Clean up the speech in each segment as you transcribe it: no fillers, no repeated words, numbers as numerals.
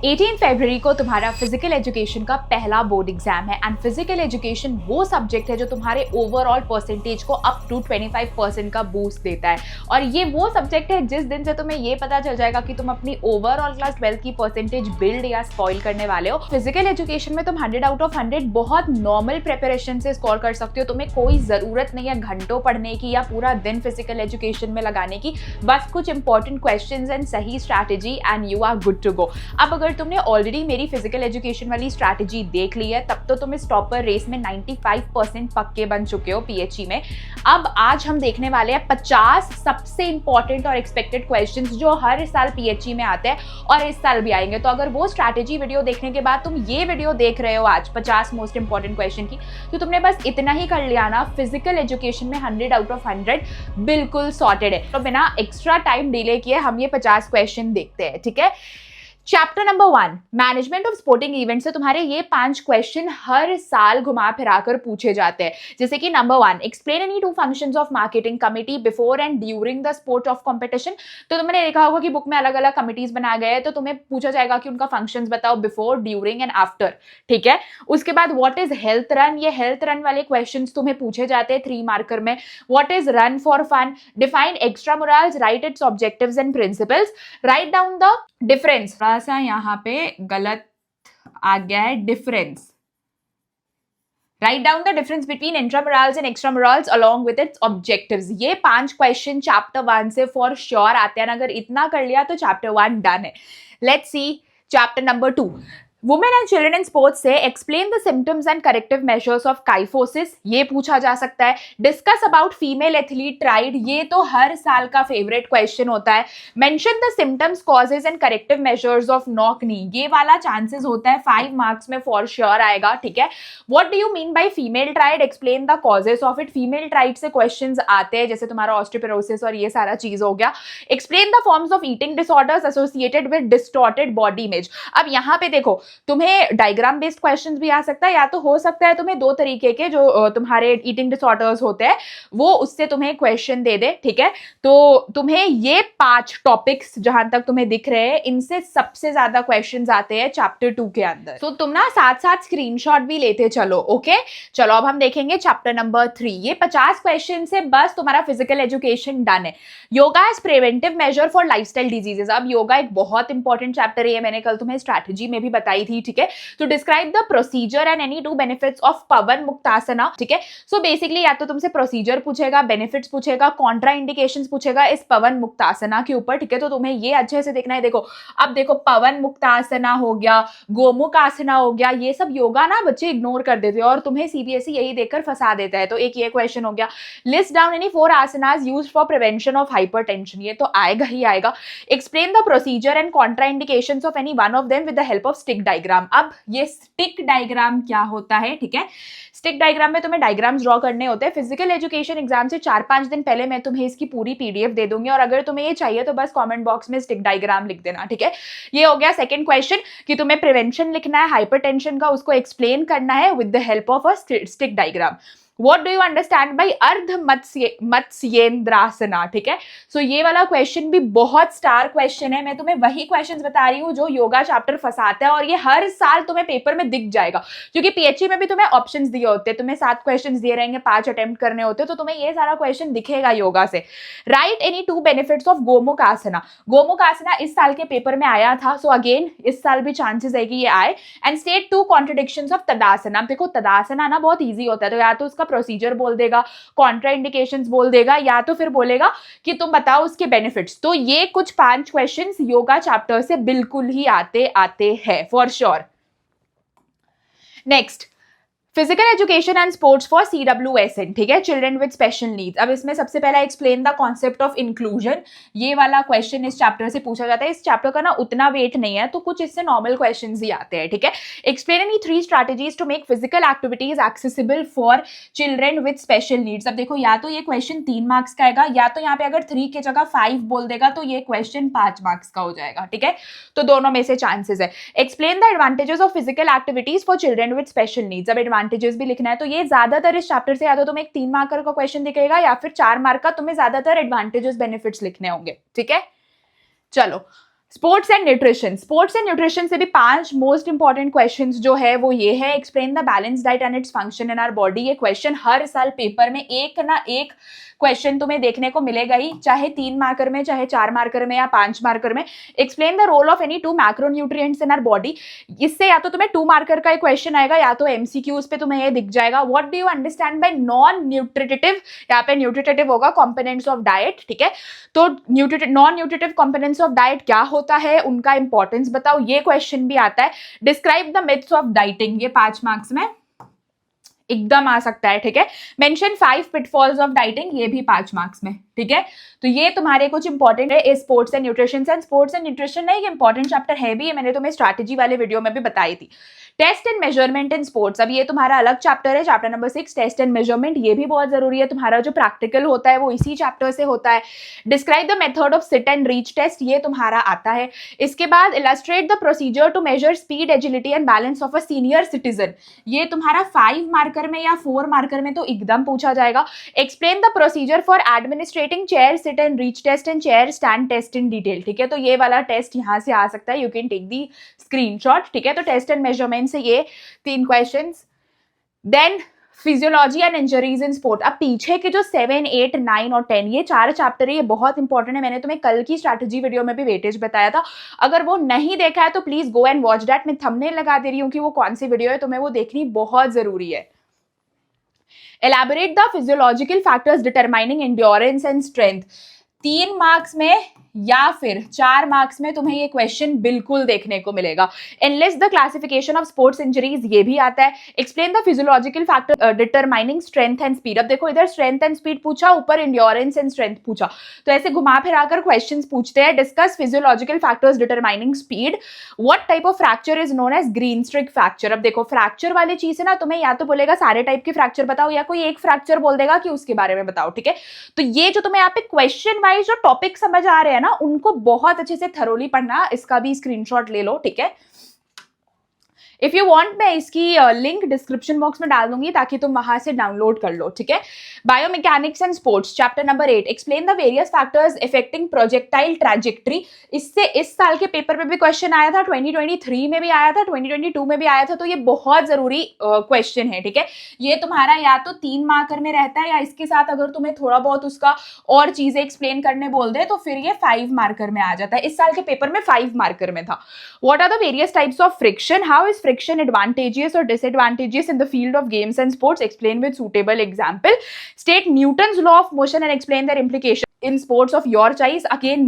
18 फरवरी को तुम्हारा physical education का पहला बोर्ड एग्जाम है एंड फिजिकल एजुकेशन वो सब्जेक्ट है जो तुम्हारे ओवरऑल परसेंटेज को अप टू 25% का बूस्ट देता है। और ये वो सब्जेक्ट है जिस दिन से तुम्हें ये पता चल जाएगा कि तुम अपनी ओवरऑल क्लास 12 की परसेंटेज बिल्ड या स्पॉइल करने वाले हो। फिजिकल एजुकेशन में तुम 100 आउट ऑफ 100 बहुत नॉर्मल प्रिपरेशन से स्कोर कर सकते हो। तुम्हें कोई जरूरत नहीं है घंटों पढ़ने की या पूरा दिन फिजिकल एजुकेशन में लगाने की, बस कुछ इंपॉर्टेंट क्वेश्चंस एंड सही strategy and you are good to go. अब अगर तुमने ऑलरेडी मेरी फिजिकल एजुकेशन वाली स्ट्रैटेजी देख ली है तब तो तुम इस टॉपर रेस में 95% पक्के बन चुके हो पीएचई में। अब आज हम देखने वाले हैं 50 सबसे इंपॉर्टेंट और एक्सपेक्टेड क्वेश्चंस जो हर साल पीएचई में आते हैं और इस साल भी आएंगे। तो अगर वो स्ट्रैटेजी वीडियो देखने के बाद तुम ये वीडियो देख रहे हो आज 50 मोस्ट इंपॉर्टेंट क्वेश्चन की, तो तुमने बस इतना ही कर लिया ना, फिजिकल एजुकेशन में 100 आउट ऑफ 100 बिल्कुल सॉर्टेड है। तो बिना एक्स्ट्रा टाइम डिले किए हम ये 50 क्वेश्चन देखते हैं, ठीक है। Chapter number 1 management of sporting event से तुम्हारे ये 5 क्वेश्चन हर साल घुमा फिराकर पूछे जाते हैं। जैसे कि number 1, explain any 2 functions of marketing committee before and during the sport of competition. तो तुमने देखा होगा कि बुक में अलग अलग कमिटीज बनाए गए हैं, तो तुम्हें पूछा जाएगा कि उनका फंक्शंस बताओ बिफोर, ड्यूरिंग एंड आफ्टर, ठीक है। उसके बाद व्हाट इज हेल्थ रन, ये हेल्थ रन वाले क्वेश्चन तुम्हें पूछे जाते हैं 3 मार्कर में। What is run for fun, define extra murals, write its objectives and principles, write down the difference. सा यहाँ पे गलत आ गया है, difference. Write down the difference between intramurals and extramurals along with its objectives. ये 5 question chapter 1 से for sure आते हैं। अगर इतना कर लिया तो चैप्टर 1 डन है। Let's see chapter number 2, women and children in sports से explain the symptoms and corrective measures of kyphosis, ये पूछा जा सकता है। Discuss about female athlete triad, ये तो हर साल का फेवरेट क्वेश्चन होता है। Mention the symptoms, causes and corrective measures of knock knee, ये वाला चांसेस होता है 5 मार्क्स में फॉर श्योर आएगा, ठीक है। What do you mean by female tried, explain the causes of it. Female tried से क्वेश्चंस आते हैं, जैसे तुम्हारा ऑस्टियोपोरोसिस और ये सारा चीज हो गया। Explain the forms of eating disorders associated with distorted body image. अब यहाँ पे देखो, तुम्हें डायग्राम बेस्ड क्वेश्चंस भी आ सकता है, या तो हो सकता है तुम्हें 2 तरीके के जो तुम्हारे ईटिंग डिसऑर्डर्स होते हैं वो उससे तुम्हें क्वेश्चन दे दे, ठीक है। तो तुम्हें ये 5 टॉपिक्स जहां तक तुम्हें दिख रहे हैं इनसे सबसे ज्यादा क्वेश्चंस आते हैं चैप्टर 2 के अंदर। तो तुम ना साथ साथ स्क्रीनशॉट भी लेते चलो, ओके। चलो अब हम देखेंगे चैप्टर नंबर 3। ये 50 क्वेश्चन से बस तुम्हारा फिजिकल एजुकेशन डन है। Yoga as preventive measure for lifestyle diseases. अब योगा एक बहुत इंपॉर्टेंट चैप्टर है, मैंने कल तुम्हें स्ट्रैटेजी में भी बताई थी, ठीक है। तो describe the procedure and any 2 benefits of Pawan Muktasana, ठीक है। सो बेसिकली या तो तुमसे प्रोसीजर पूछेगा, बेनिफिट्स पूछेगा, कॉन्ट्रा इंडिकेशंस पूछेगा इस पवन मुक्तासना के ऊपर, ठीक है। तो तुम्हें ये अच्छे से देखना है। देखो अब देखो, पवन मुक्तासना हो गया, गोमुख आसना हो गया, ये सब योगा ना बच्चे इग्नोर कर देते हैं और तुम्हें सीबीएसई यही देखकर फंसा देता है। तो एक ये क्वेश्चन हो गया। List down any 4 asanas used for prevention of hypertension, ये तो आएगा ही आएगा। Explain the procedure and Contra indications of any one of them with the help of stick diagram. अब ये स्टिक डायग्राम क्या होता है, ठीक है। स्टिक डायग्राम में तुम्हें डायग्राम्स ड्रॉ करने होते हैं। फिजिकल एजुकेशन एग्जाम से 4-5 दिन पहले मैं तुम्हें इसकी पूरी पीडीएफ दे दूंगी और अगर तुम्हें ये चाहिए तो बस कमेंट बॉक्स में स्टिक डायग्राम लिख देना, ठीक है। ये हो गया सेकंड क्वेश्चन कि तुम्हें प्रिवेंशन लिखना है हाइपरटेंशन का, उसको एक्सप्लेन करना है with the help of a stick diagram. What do you understand by अर्ध मत्स्येंद्रासना, ठीक है। सो ये वाला क्वेश्चन भी बहुत स्टार क्वेश्चन है। मैं तुम्हें वही क्वेश्चंस बता रही हूँ जो योगा चैप्टर फंसाता है और ये हर साल तुम्हें पेपर में दिख जाएगा, क्योंकि पीएचई में भी तुम्हें ऑप्शंस दिए होते हैं। तुम्हें 7 क्वेश्चंस दिए रहेंगे, 5 अटेम्प्ट करने होते हैं, तो तुम्हें ये सारा क्वेश्चन दिखेगा योगा से। Write any 2 benefits of Gomukh asana. Gomukh asana इस साल के पेपर में आया था, सो अगेन इस साल भी चांसेस है कि ये आए। And state 2 contradictions of Tadasana. देखो तदासना ना बहुत ईजी होता है, तो या तो उसका प्रोसीजर बोल देगा, कॉन्ट्रा इंडिकेशंस बोल देगा, या तो फिर बोलेगा कि तुम बताओ उसके बेनिफिट्स। तो ये कुछ 5 क्वेश्चंस योगा चैप्टर से बिल्कुल ही आते हैं for sure. Next, physical education and sports for CWSN, ठीक है, चिल्ड्रन विद स्पेशल नीड्स। अब इसमें सबसे पहला explain the concept of inclusion, ये वाला क्वेश्चन इस चैप्टर से पूछा जाता है। इस चैप्टर का ना उतना वेट नहीं है, तो कुछ इससे नॉर्मल क्वेश्चंस ही आते हैं, ठीक है। Explain any 3 strategies to make physical activities accessible for children with special needs. अब देखो, या तो ये क्वेश्चन 3 मार्क्स का आएगा, या तो यहाँ पे अगर 3 की जगह 5 बोल देगा तो ये क्वेश्चन 5 मार्क्स का हो जाएगा, ठीक है। तो दोनों में से चांसेस है। Explain the advantages of physical activities for children with special needs. अब एडवांटेजेस भी लिखना है, तो ये ज्यादातर इस चैप्टर से या तो तुम्हें एक 3 मार्क का क्वेश्चन दिखेगा या फिर 4 मार्क का। तुम्हें ज्यादातर एडवांटेजेस बेनिफिट्स लिखने होंगे, ठीक है। चलो स्पोर्ट्स एंड न्यूट्रिशन से भी 5 मोस्ट इंपॉर्टेंट क्वेश्चंस जो है वो ये है, explain the balance diet and its function in our body. ये क्वेश्चन हर साल पेपर में एक ना एक क्वेश्चन तुम्हें देखने को मिलेगा ही, चाहे 3 मार्कर में, चाहे 4 मार्कर में या 5 मार्कर में। Explain the role of any 2 macronutrients in our body. इससे या तो तुम्हें 2 मार्कर का एक क्वेश्चन आएगा या तो एमसीक्यूज पे तुम्हें ये दिख जाएगा। What do you understand bye non nutritive, यहाँ पे न्यूट्रिटिव होगा कंपोनेंट्स ऑफ डाइट, ठीक है। तो non nutritive components of diet क्या होता है, उनका इंपॉर्टेंस बताओ, ये क्वेश्चन भी आता है। Describe the myths of dieting, ये 5 मार्क्स में एकदम आ सकता है, ठीक है। मेंशन 5 पिटफॉल्स ऑफ डाइटिंग, ये भी 5 मार्क्स में, ठीक है। तो ये तुम्हारे कुछ इंपॉर्टेंट है sports and nutrition. Sports and nutrition नहीं, इंपॉर्टेंट चैप्टर है भी, ये मैंने तुम्हें स्ट्रैटेजी वाले वीडियो में भी बताई थी। Test and measurement in sports, अब ये तुम्हारा अलग चैप्टर है, chapter number 6 test and measurement. ये भी बहुत जरूरी है, तुम्हारा जो प्रैक्टिकल होता है वो इसी चैप्टर से होता है। Describe the method of sit and reach test, ये तुम्हारा आता है। इसके बाद illustrate the procedure to measure speed, agility and balance of a senior citizen, ये तुम्हारा 5 मार्कर में या 4 मार्कर में तो एकदम पूछा जाएगा। Explain the procedure for administering chair sit and reach test and chair stand test in detail, ठीक है। तो ये वाला टेस्ट यहाँ से आ सकता है, you can take the screenshot, ठीक है। तो टेस्ट एंड मेजरमेंट से ये 3 questions. Then physiology and injuries in sport, अब पीछे के जो 7, 8, 9 और 10 ये 4 चैप्टर है, ये बहुत इंपॉर्टेंट है। मैंने तुम्हें कल की स्ट्रैटेजी वीडियो में भी वेटेज बताया था, अगर वो नहीं देखा है तो please go and watch that. मैं थंबनेल लगा दे रही हूँ कि वो कौन सी वीडियो है, तुम्हें वो देखनी बहुत जरूरी है। Elaborate the physiological factors determining endurance and strength, 3 marks में या फिर 4 मार्क्स में तुम्हें ये क्वेश्चन बिल्कुल देखने को मिलेगा। Analyst the classification of sports injuries, ये भी आता है। Explain the physiological factor determining strength and speed, अब देखो इधर स्ट्रेंथ एंड स्पीड पूछा, ऊपर एंड्योरेंस एंड स्ट्रेंथ पूछा, तो ऐसे घुमा फिराकर क्वेश्चंस पूछते हैं। Discuss physiological factors determining speed. What type of fracture is known as greenstick fracture, अब देखो फ्रैक्चर वाली चीज है ना, तुम्हें या तो बोलेगा सारे टाइप के फ्रैक्चर बताओ या कोई एक फ्रैक्चर बोल देगा कि उसके बारे में बताओ, ठीक है। तो ये जो तुम्हें यहाँ पे क्वेश्चन वाइज जो टॉपिक समझ आ रहे हैं ना, उनको बहुत अच्छे से थरोली पढ़ना, इसका भी स्क्रीनशॉट ले लो, ठीक है। इफ यू वांट मैं इसकी लिंक डिस्क्रिप्शन बॉक्स में डाल दूंगी ताकि तुम वहां से डाउनलोड कर लो, ठीक है। Biomechanics and sports chapter number 8, explain the various factors affecting projectile trajectory, इससे इस साल के पेपर में भी क्वेश्चन आया था, 2023 में भी आया था, 2022 में भी आया था, तो ये बहुत जरूरी क्वेश्चन है, ठीक है। ये तुम्हारा या तो 3 मार्कर में रहता है या इसके साथ अगर तुम्हें थोड़ा बहुत उसका और चीजें एक्सप्लेन करने बोल दे तो फिर ये 5 मार्कर में आ जाता है। इस साल के पेपर में 5 मार्कर में था। What are the various types of friction, how is friction advantageous or disadvantageous in the field of games and sports, explain with suitable example. State Newton's law of motion and explain their implication in sports of your choice, again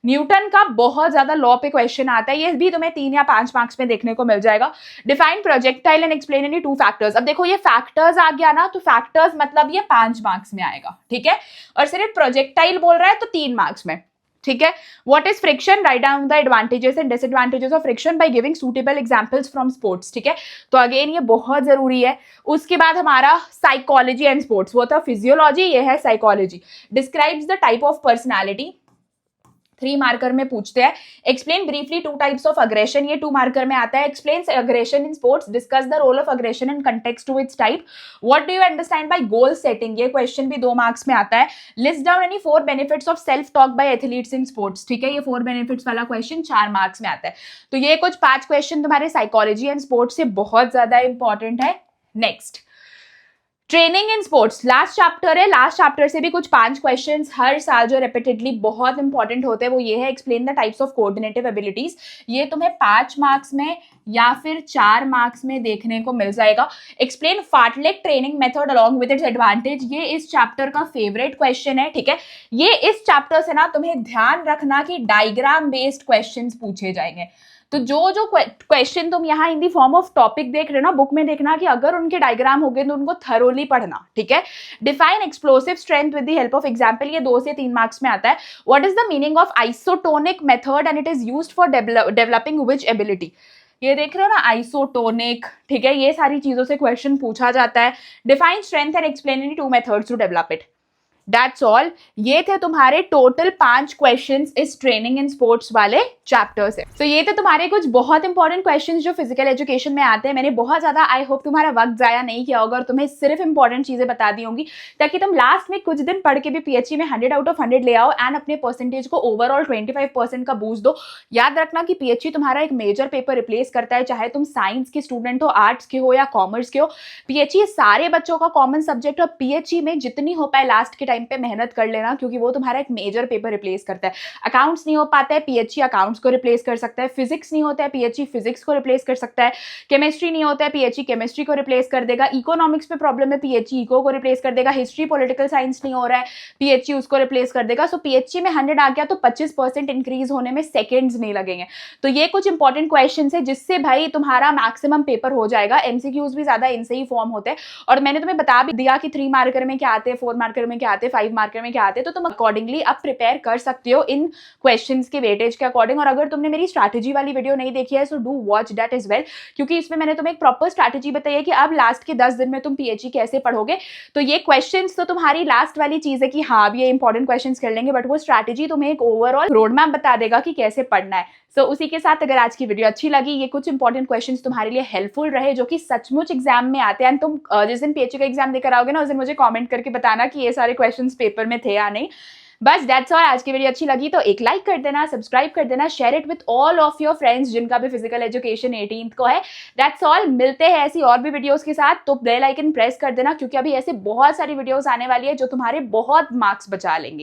Newton का बहुत ज्यादा law पे question आता है, ये भी तुम्हें 3 या 5 मार्क्स में देखने को मिल जाएगा। Define projectile and explain any 2 factors, अब देखो ये फैक्टर्स आ गया ना, तो फैक्टर्स मतलब ये 5 मार्क्स में आएगा, ठीक है। और सिर्फ प्रोजेक्टाइल बोल रहा है तो 3 मार्क्स में, ठीक है। What is friction, right down the advantages and disadvantages of friction by giving suitable examples from sports, ठीक है। तो अगेन ये बहुत जरूरी है। उसके बाद हमारा साइकोलॉजी एंड स्पोर्ट्स, वो था फिजियोलॉजी, ये है psychology. Describes the type of personality, 3 marker में पूछते हैं। Explain briefly 2 types of aggression, ये 2 मार्कर में आता है। Explain aggression in sports, discuss the role of aggression in context to its type. What do you understand by goal setting, ये question भी 2 marks में आता है। List down any 4 benefits of self talk by athletes in sports, ठीक है। ये 4 benefits वाला question 4 marks में आता है। तो ये कुछ 5 क्वेश्चन तुम्हारे साइकोलॉजी एंड स्पोर्ट्स से बहुत ज्यादा इंपॉर्टेंट है। Next, training in sports, last chapter है, लास्ट चैप्टर से भी कुछ 5 क्वेश्चंस हर साल जो रिपीटेडली बहुत इंपॉर्टेंट होते हैं वो ये है। Explain the types of coordinative abilities, ये तुम्हें 5 मार्क्स में या फिर 4 मार्क्स में देखने को मिल जाएगा। Explain fartlek training method along with its advantage, ये इस चैप्टर का फेवरेट क्वेश्चन है, ठीक है। ये इस चैप्टर से ना तुम्हें ध्यान रखना कि डायग्राम बेस्ड क्वेश्चन पूछे जाएंगे। तो जो क्वेश्चन तुम यहाँ इन दी फॉर्म ऑफ टॉपिक देख रहे हो ना, बुक में देखना कि अगर उनके डायग्राम हो गए तो उनको थरोली पढ़ना, ठीक है। Define explosive strength with the help of example, ये 2 से 3 मार्क्स में आता है। What is the meaning of isotonic method and it is used for developing which ability, ये देख रहे हो ना आइसोटोनिक, ठीक है। ये सारी चीजों से क्वेश्चन पूछा जाता है। Define strength and explain any 2 methods to develop it. That's all. ये थे तुम्हारे टोटल 5 क्वेश्चंस इस ट्रेनिंग इन स्पोर्ट्स वाले चैप्टर से। तो ये थे तुम्हारे कुछ बहुत इंपॉर्टेंट क्वेश्चंस जो फिजिकल एजुकेशन में आते हैं। मैंने बहुत ज्यादा आई होप तुम्हारा वक्त जाया नहीं किया होगा और तुम्हें सिर्फ इंपॉर्टेंट चीजें बता दी होंगी ताकि तुम लास्ट में कुछ दिन पढ़ के भी पीएचई में 100 आउट ऑफ 100 ले आओ एंड अपने परसेंटेज को ओवरऑल 25% का बूस्ट दो। याद रखना कि पीएचई तुम्हारा एक मेजर पेपर रिप्लेस करता है, चाहे तुम साइंस के स्टूडेंट हो, आर्ट्स के हो या कॉमर्स के हो। पीएचई सारे बच्चों का कॉमन सब्जेक्ट और पीएचई में जितनी हो पाए लास्ट के टाइम पे मेहनत कर लेना क्योंकि वो तुम्हारा एक मेजर पेपर रिप्लेस करता है। अकाउंट्स नहीं हो पाता है, पीएचई अकाउंट्स को रिप्लेस कर सकता है। फिजिक्स नहीं होता है, पीएचई फिजिक्स को रिप्लेस कर सकता है। केमिस्ट्री नहीं होता है, पीएचई केमिस्ट्री को रिप्लेस कर देगा। इकोनॉमिक्स में प्रॉब्लम है, पीएचई इको को रिप्लेस कर देगा। हिस्ट्री पॉलिटिकल साइंस नहीं हो रहा है, पीएचई उसको रिप्लेस कर देगा। सो पीएचई में 100 आ गया तो 25% इंक्रीज होने में सेकेंड्स नहीं लगेंगे। तो ये कुछ इंपॉर्टेंट क्वेश्चन है जिससे भाई तुम्हारा मैक्सिमम पेपर हो जाएगा। एमसीक्यूज भी ज्यादा इनसे ही फॉर्म होते हैं और मैंने तुम्हें बता भी दिया कि 3 मार्कर में क्या आते हैं, 4 मार्कर में क्या आते हैं, 5 मार्कर में क्या आते हैं। तो तुम अकॉर्डिंगली अब प्रिपेयर कर सकते हो इन क्वेश्चंस के वेटेज के अकॉर्डिंग। और अगर तुमने मेरी स्ट्रैटेजी वाली वीडियो नहीं देखी है so do watch that is well, क्योंकि इसमें मैंने तुम्हें एक प्रॉपर स्ट्रैटेजी बताई है कि अब लास्ट के 10 दिन में तुम पीएचई कैसे पढ़ोगे। तो ये क्वेश्चंस तो तुम्हारी लास्ट वाली चीज है कि हाँ अब ये इंपॉर्टेंट क्वेश्चंस कर लेंगे, बट वो स्ट्रैटेजी तुम्हें एक ओवरऑल रोड मैप बता देगा कि कैसे पढ़ना है। सो उसी के साथ अगर आज की वीडियो अच्छी लगी, ये कुछ इंपॉर्टेंट क्वेश्चंस तुम्हारे लिए हेल्पफुल रहे जो कि सचमुच एग्जाम में आते हैं, तुम जिस दिन पीएचई का एग्जाम देकर आओगे ना उस दिन मुझे कमेंट करके बताना कि ये सारे क्वेश्चंस पेपर में थे या नहीं। बस दैट्स ऑल। आज की वीडियो अच्छी लगी तो एक लाइक कर देना, सब्सक्राइब कर देना, share it with all of your friends जिनका भी फिजिकल एजुकेशन 18th को है। That's all. मिलते हैं ऐसी और भी वीडियोस के साथ, तो बेल आइकन प्रेस कर देना क्योंकि अभी ऐसे बहुत सारी वीडियोस आने वाली है जो तुम्हारे बहुत मार्क्स बचा लेंगी।